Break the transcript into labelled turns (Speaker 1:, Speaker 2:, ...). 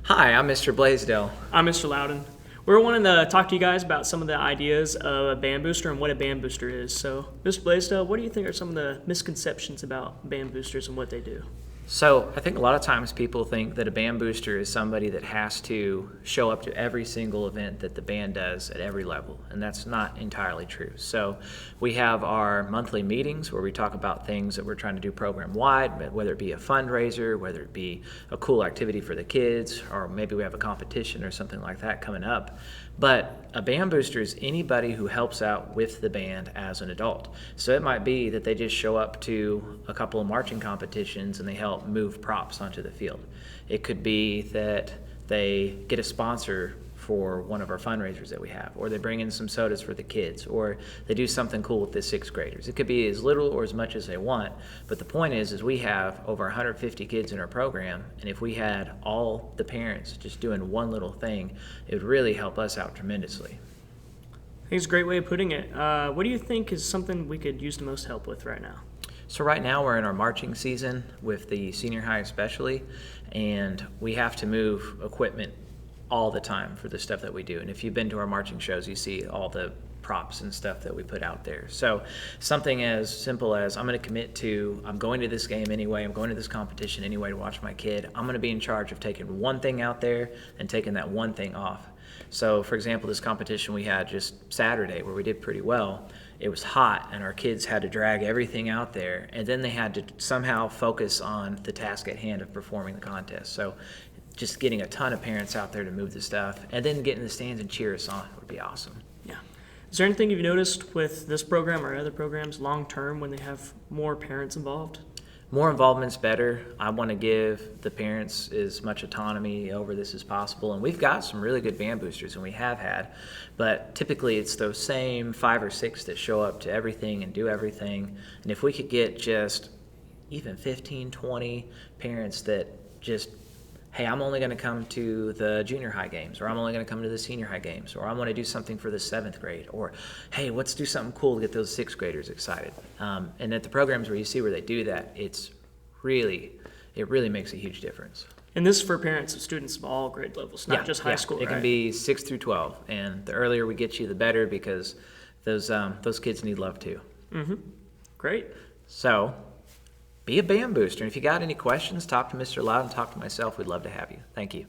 Speaker 1: Hi, I'm Mr. Blasdel.
Speaker 2: I'm Mr. Louden. We're wanting to talk to you guys about some of the ideas of a band booster and what a band booster is. So, Mr. Blaisdell, what do you think are some of the misconceptions about band boosters and what they do?
Speaker 1: So, I think a lot of times people think that a band booster is somebody that has to show up to every single event that the band does at every level, and that's not entirely true. So, we have our monthly meetings where we talk about things that we're trying to do program-wide, whether it be a fundraiser, whether it be a cool activity for the kids, or maybe we have a competition or something like that coming up. But a band booster is anybody who helps out with the band as an adult. So it might be that they just show up to a couple of marching competitions and they help move props onto the field. It could be that they get a sponsor for one of our fundraisers that we have, or they bring in some sodas for the kids, or they do something cool with the sixth graders. It could be as little or as much as they want, but the point is we have over 150 kids in our program, and if we had all the parents just doing one little thing, it would really help us out tremendously.
Speaker 2: I think it's a great way of putting it. What do you think is something we could use the most help with right now?
Speaker 1: So right now we're in our marching season with the senior high especially, and we have to move equipment all the time for the stuff that we do. And if you've been to our marching shows, you see all the props and stuff that we put out there. So something as simple as I'm going to commit to, I'm going to this game anyway, I'm going to this competition anyway to watch my kid. I'm going to be in charge of taking one thing out there and taking that one thing off. So for example, this competition we had just Saturday where we did pretty well, it was hot and our kids had to drag everything out there, and then they had to somehow focus on the task at hand of performing the contest. So just getting a ton of parents out there to move the stuff and then get in the stands and cheer us on would be awesome.
Speaker 2: Yeah. Is there anything you've noticed with this program or other programs long term when they have more parents involved?
Speaker 1: More involvement's better. I want to give the parents as much autonomy over this as possible, and we've got some really good band boosters, and we have had, but typically it's those same 5 or 6 that show up to everything and do everything, and if we could get just even 15, 20 parents that just, hey, I'm only going to come to the junior high games, or I'm only going to come to the senior high games, or I want to do something for the 7th grade, or hey, let's do something cool to get those 6th graders excited. And at the programs where you see where they do that, it really makes a huge difference.
Speaker 2: And this is for parents of students of all grade levels, not just high school,
Speaker 1: It
Speaker 2: right?
Speaker 1: can be 6 through 12, and the earlier we get you, the better, because those kids need love too.
Speaker 2: Mm-hmm. Great.
Speaker 1: So be a band booster. And if you got any questions, talk to Mr. Loud and talk to myself. We'd love to have you. Thank you.